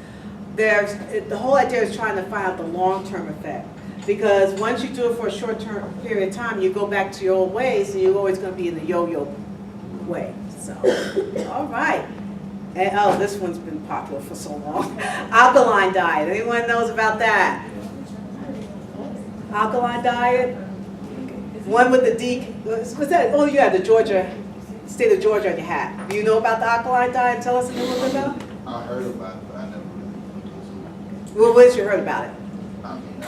the whole idea is trying to find out the long-term effect. Because once you do it for a short-term period of time, you go back to your old ways, and you're always going to be in the yo-yo way. So, all right. And, oh, this one's been popular for so long. Alkaline diet. Anyone knows about that? Alkaline diet? One with the D. What's that? Oh, you had the Georgia, state of Georgia on your hat. Do you know about the alkaline diet? Tell us a little bit about it. I heard about it, but I never really looked into it. Well, what did you heard about it? I mean,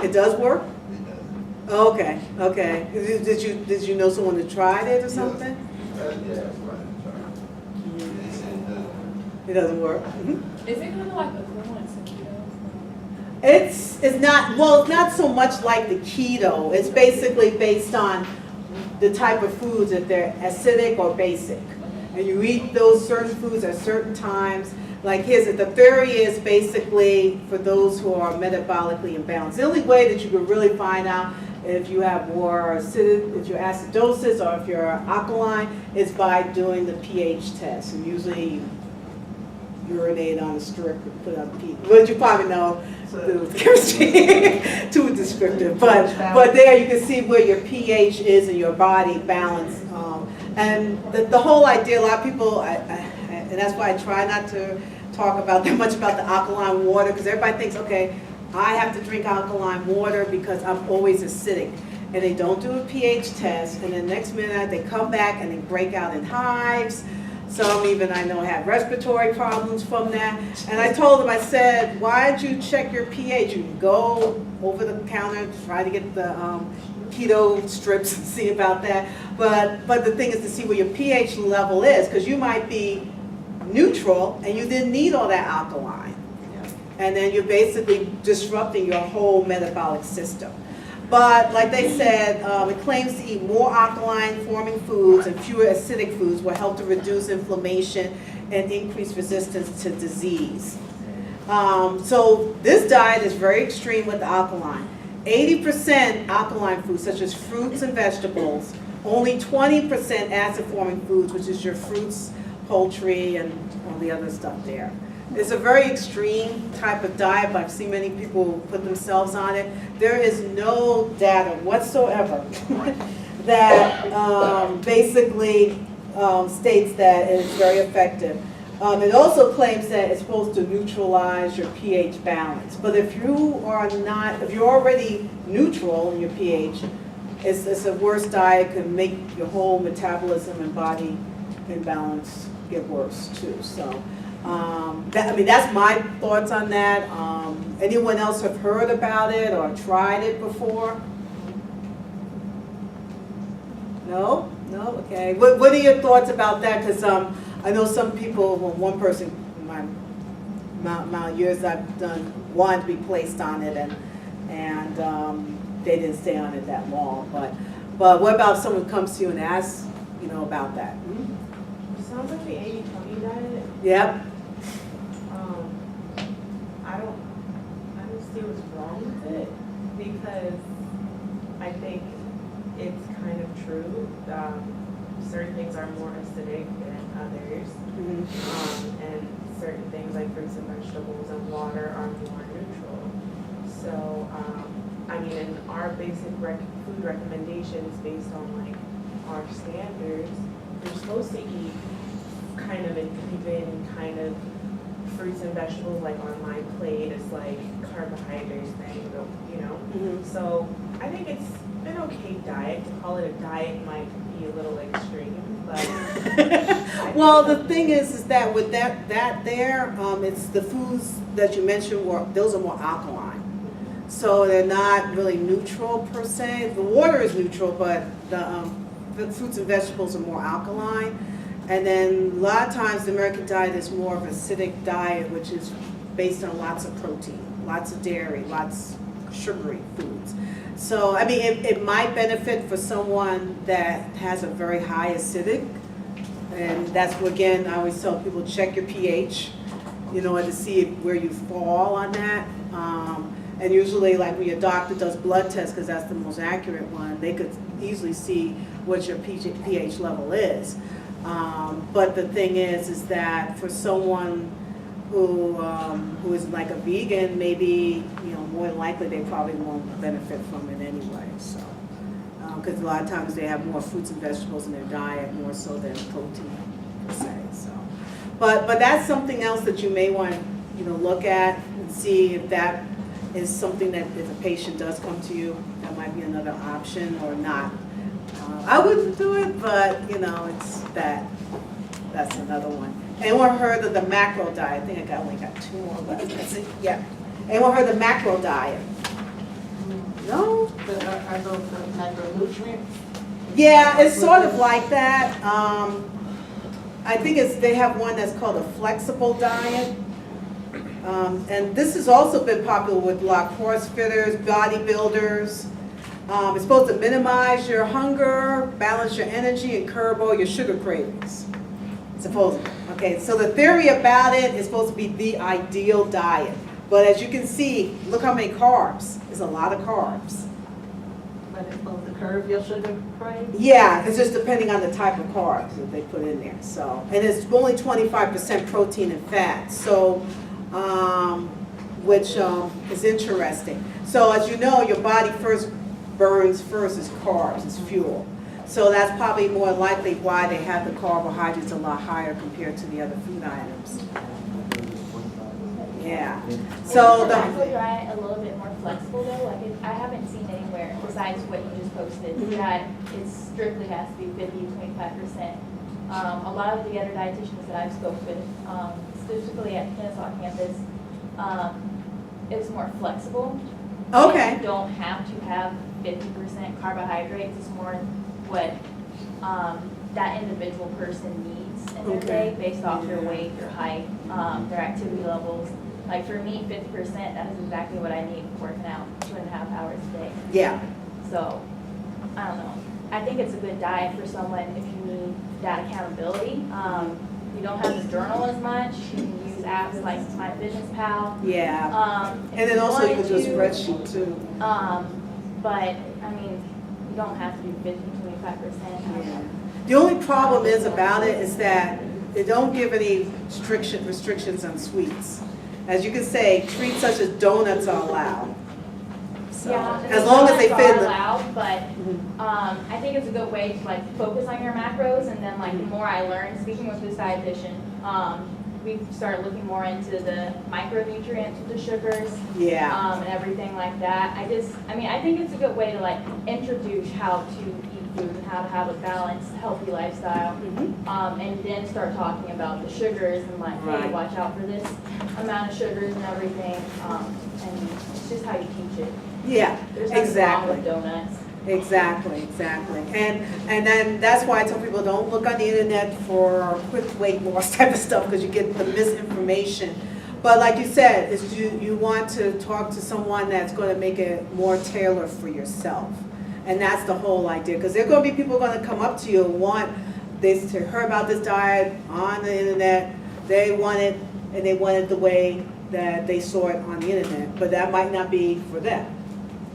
It does work? It doesn't. Okay, okay. Did you know someone that tried it or something? Yeah, that's right. They said it doesn't. It doesn't work. Mhm. Is it kind of like equivalent to keto? It's not, well, it's not so much like the keto. It's basically based on the type of foods, if they're acidic or basic. And you eat those certain foods at certain times. Like the theory is basically for those who are metabolically imbalanced. The only way that you can really find out if you have more acidic, if you're acidosis or if you're alkaline, is by doing the pH test. And usually you urinate on a strip and put on pH. But you probably know the chemistry, too descriptive. But there you can see where your pH is in your body balance. And the whole idea, a lot of people, and that's why I try not to talk about that much about the alkaline water, because everybody thinks, okay, I have to drink alkaline water because I'm always acidic. And they don't do a pH test, and then next minute they come back and they break out in hives. Some even I know have respiratory problems from that. And I told them, I said, why don't you check your pH? You can go over the counter, try to get the keto strips and see about that. But the thing is to see where your pH level is, because you might be neutral and you didn't need all that alkaline. And then you're basically disrupting your whole metabolic system. But like they said, it claims to eat more alkaline forming foods and fewer acidic foods will help to reduce inflammation and increase resistance to disease. So this diet is very extreme with the alkaline. 80% alkaline foods such as fruits and vegetables, only 20% acid forming foods, which is your fruits, poultry, and all the other stuff there. It's a very extreme type of diet, but I've seen many people put themselves on it. There is no data whatsoever that basically states that it is very effective. It also claims that it's supposed to neutralize your pH balance. But if you are not, if you're already neutral in your pH, it's a worse diet, can make your whole metabolism and body imbalance get worse too. So. That's my thoughts on that. Anyone else have heard about it or tried it before? No? No? Okay. What are your thoughts about that? Because I know some people, well, one person, my amount of years I've done, wanted to be placed on it, and they didn't stay on it that long. But what about if someone comes to you and asks, about that? Sounds like the 80-20 diet. Yep. I don't see what's wrong with it, because I think it's kind of true. Certain things are more acidic than others, and certain things like fruits and vegetables and water are more neutral. So, in our basic food recommendations based on like our standards, you're supposed to eat kind of an even kind of fruits and vegetables. Like on my plate, it's like carbohydrates thing, So I think it's an okay diet. To call it a diet might be a little extreme, but well, the thing is that with that there, it's the foods that you mentioned those are more alkaline, so they're not really neutral per se. The water is neutral, but the fruits and vegetables are more alkaline. And then a lot of times the American diet is more of an acidic diet, which is based on lots of protein, lots of dairy, lots of sugary foods. So, it might benefit for someone that has a very high acidic, and that's what, again, I always tell people, check your pH, to see where you fall on that. And usually, like when your doctor does blood tests, because that's the most accurate one, they could easily see what your pH level is. But the thing is that for someone who is like a vegan, maybe more than likely they probably won't benefit from it anyway. So, because a lot of times they have more fruits and vegetables in their diet more so than protein per se. So, but that's something else that you may want to look at and see if that is something that if a patient does come to you, that might be another option or not. I wouldn't do it, but it's that's another one. Anyone heard of the macro diet? I think I only got 2 more left. That's it. Yeah. Anyone heard of the macro diet? No? Are those the macronutrients? Yeah, it's sort of like that. I think they have one that's called a flexible diet. And this has also been popular with like CrossFitters, bodybuilders. It's supposed to minimize your hunger, balance your energy, and curb all your sugar cravings. Supposedly. Okay, so the theory about it is supposed to be the ideal diet. But as you can see, look how many carbs. There's a lot of carbs. But it's supposed to curb your sugar cravings? Yeah, it's just depending on the type of carbs that they put in there. So, and it's only 25% protein and fat. So, which is interesting. So, as you know, your body burns first is carbs, is fuel. So that's probably more likely why they have the carbohydrates a lot higher compared to the other food items. Yeah. So Is the macro the diet a little bit more flexible though? Like I haven't seen anywhere besides what you just posted that it strictly has to be 50-25%. A lot of the other dietitians that I've spoken with, specifically at Kennesaw campus, it's more flexible. okay. You don't have to have 50% carbohydrates. It's more what that individual person needs in their Okay. day based off their weight, their height, their activity levels. Like for me, 50%, that is exactly what I need working out 2.5 hours a day. Yeah. So, I don't know. I think it's a good diet for someone if you need that accountability. You don't have to journal as much. You can use apps like MyFitnessPal. Yeah. If And then also you wanted can do a to, spreadsheet too. But, I mean, you don't have to do 50-25%. Yeah. The only problem is about it is that they don't give any restrictions on sweets. As you can say, treats such as donuts are allowed. So, Yeah, as long as they donuts fit are the. allowed, but I think it's a good way to like focus on your macros, and then like the more I learn, speaking with this dietitian, we started looking more into the micronutrients with the sugars, Yeah. and everything like that. I think it's a good way to like introduce how to eat food and how to have a balanced, healthy lifestyle, and then start talking about the sugars and like, hey, Right. watch out for this amount of sugars and everything, and it's just how you teach it. Yeah. There's nothing Exactly. wrong with donuts. Exactly. And then that's why I tell people don't look on the internet for quick weight loss type of stuff because you get the misinformation. But like you said, you want to talk to someone that's going to make it more tailored for yourself. And that's the whole idea, because there are going to be people going to come up to you and want this to hear about this diet on the internet. They want it, and they want it the way that they saw it on the internet, but that might not be for them.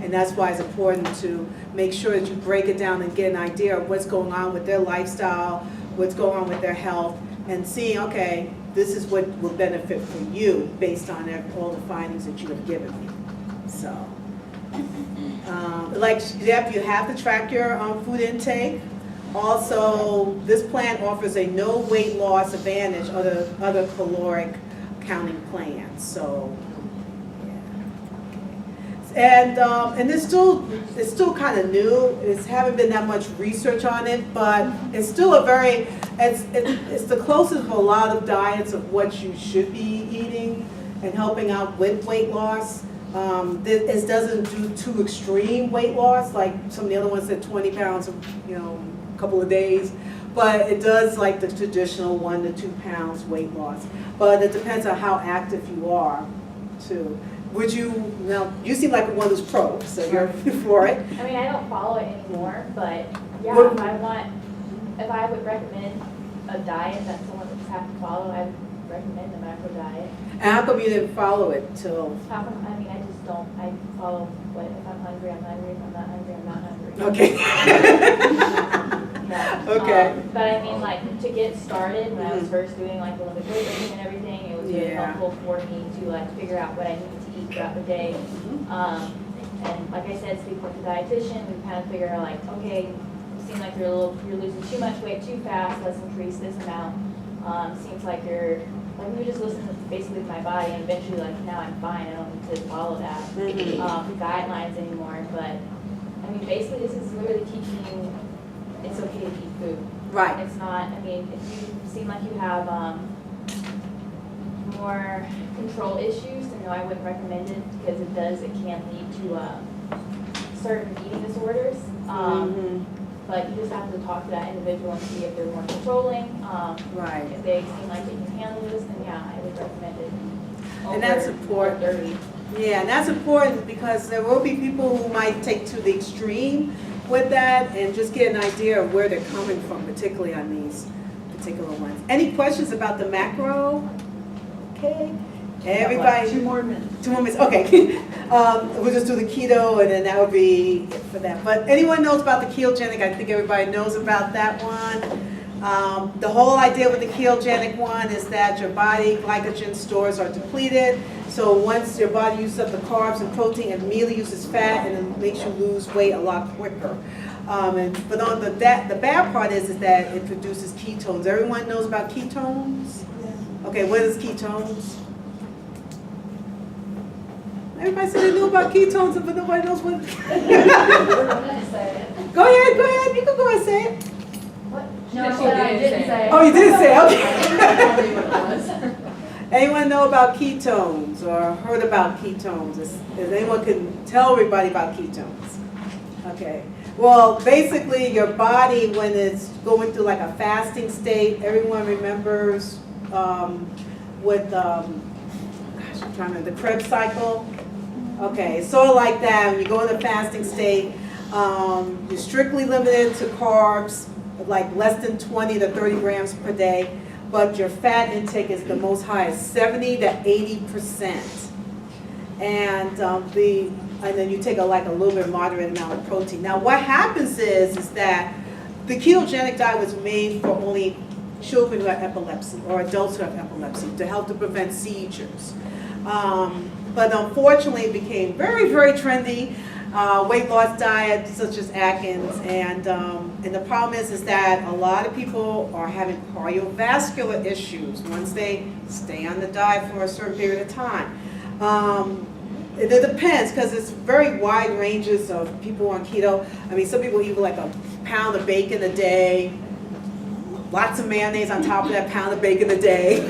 And that's why it's important to make sure that you break it down and get an idea of what's going on with their lifestyle, what's going on with their health, and seeing, okay, this is what will benefit for you based on all the findings that you have given me. So. Like Jeff, you have to track your food intake. Also, this plan offers a no weight loss advantage other caloric counting plans. So, yeah. And it's still kind of new. It's haven't been that much research on it, but it's still it's the closest of a lot of diets of what you should be eating and helping out with weight loss. It doesn't do too extreme weight loss like some of the other ones that 20 pounds, a couple of days. But it does like the traditional 1 to 2 pounds weight loss. But it depends on how active you are, too. You seem like one who's pro, so you're for it. I mean, I don't follow it anymore, but yeah, if I would recommend a diet that someone would just have to follow, I would recommend the macro diet. And how come you didn't follow it till? How come, I mean, I just don't, I follow what, if I'm hungry, I'm hungry, if I'm not hungry, I'm not hungry. Okay. Yeah. Okay. But I mean, like, to get started, when I was first doing like Olympic weightlifting and everything, it was really Yeah. helpful for me to like figure out what I need to eat throughout the day. And like I said, speaking with the dietitian, we kind of figure out like, okay, you seem like you're losing too much weight too fast, let's increase this amount. Seems like we just listen to basically my body, and eventually like now I'm fine, I don't need to follow that guidelines anymore. But I mean, basically this is literally teaching you it's okay to eat food. Right. It's not, I mean, if you seem like you have more control issues, then no, I wouldn't recommend it, because it can lead to certain eating disorders. But you just have to talk to that individual and see if they're more controlling. Right. If they seem like they can handle this, then yeah, I would recommend it. And that's over important. 30. Yeah, and that's important because there will be people who might take to the extreme with that and just get an idea of where they're coming from, particularly on these particular ones. Any questions about the macro? Okay. Everybody? 2 more minutes. 2 more minutes, okay. We'll just do the keto and then that would be it for that. But anyone knows about the ketogenic? I think everybody knows about that one. The whole idea with the ketogenic one is that your body glycogen stores are depleted. So once your body uses up the carbs and protein, it immediately uses fat and it makes you lose weight a lot quicker. But on the bad part is that it produces ketones. Everyone knows about ketones? Okay, what is ketones? Everybody said they knew about ketones, but nobody knows what. Go ahead, you can go ahead and say it. No, I didn't say it. Oh, you did say it, okay. Anyone know about ketones or heard about ketones? Is anyone can tell everybody about ketones? Okay. Well, basically your body, when it's going through like a fasting state, everyone remembers with, gosh, I'm trying to remember, the Krebs cycle. Okay, sort of like that, when you go in a fasting state, you're strictly limited to carbs, like less than 20 to 30 grams per day, but your fat intake is the most high, 70 to 80%. And then you take a little bit moderate amount of protein. Now what happens is that the ketogenic diet was made for only children who have epilepsy or adults who have epilepsy to help to prevent seizures. But unfortunately it became very, very trendy. Weight loss diet such as Atkins, and the problem is that a lot of people are having cardiovascular issues once they stay on the diet for a certain period of time. It depends because it's very wide ranges of people on keto. I mean, some people eat like a pound of bacon a day, lots of mayonnaise on top of that pound of bacon a day.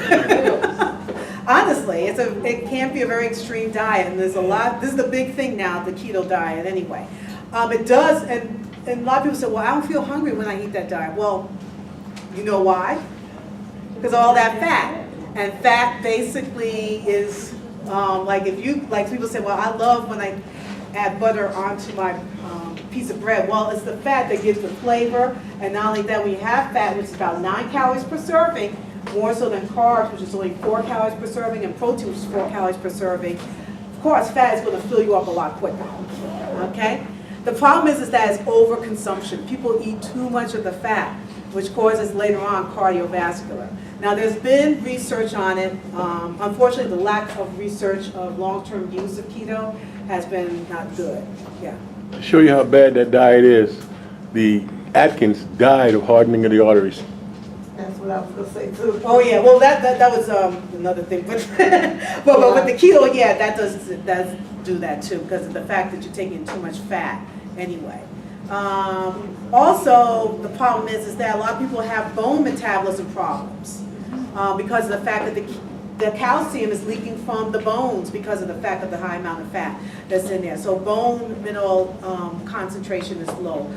Honestly, it can be a very extreme diet, and there's a lot. This is the big thing now, the keto diet. Anyway, it does, and a lot of people say, "Well, I don't feel hungry when I eat that diet." Well, you know why? Because all that fat, and fat basically is like people say, "Well, I love when I add butter onto my piece of bread." Well, it's the fat that gives the flavor, and not only that, when you have fat, which is about 9 calories per serving. More so than carbs, which is only 4 calories per serving, and protein, which is 4 calories per serving. Of course, fat is going to fill you up a lot quicker, okay? The problem is that it's overconsumption. People eat too much of the fat, which causes later on cardiovascular. Now, there's been research on it. Unfortunately, the lack of research of long-term use of keto has been not good, yeah. To show you how bad that diet is, the Atkins died of hardening of the arteries. That's what I was gonna say too. Oh yeah, well that was another thing, but but with the keto, yeah, that does do that too because of the fact that you're taking too much fat anyway. Also, the problem is that a lot of people have bone metabolism problems because of the fact that the calcium is leaking from the bones because of the fact of the high amount of fat that's in there. So bone mineral concentration is low.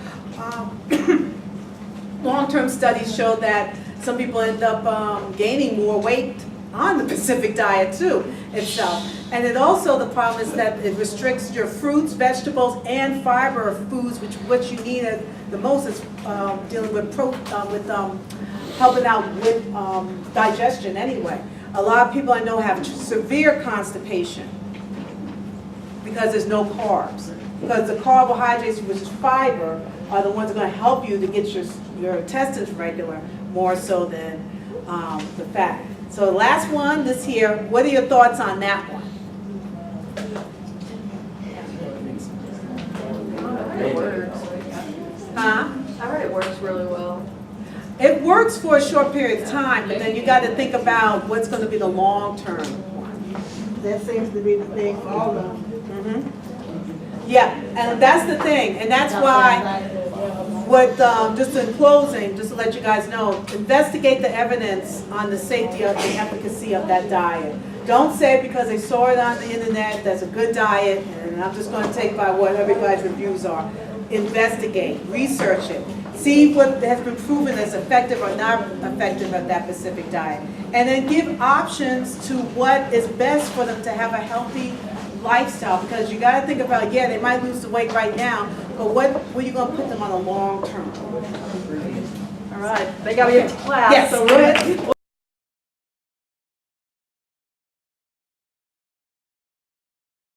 Long-term studies show that some people end up gaining more weight on the Pacific diet too itself. And it also, the problem is that it restricts your fruits, vegetables, and fiber foods, which what you need the most is dealing with helping out with digestion anyway. A lot of people I know have severe constipation because there's no carbs. Because the carbohydrates, which is fiber, are the ones that are going to help you to get your intestines regular more so than the fat. So the last one, this here, what are your thoughts on that one? It works. Huh? I heard it works really well. It works for a short period of time, but then you got to think about what's going to be the long-term one. That seems to be the thing for all of them. Mm-hmm. Yeah, and that's the thing, and that's why, just in closing, just to let you guys know, investigate the evidence on the safety of the efficacy of that diet. Don't say because they saw it on the internet, that's a good diet, and I'm just gonna take by what everybody's reviews are. Investigate, research it, see what has been proven as effective or not effective at that specific diet. And then give options to what is best for them to have a healthy lifestyle, because you gotta think about, yeah, they might lose the weight right now, but where you gonna put them on a long term? All right, they gotta get to class, Yes, so go we're ahead.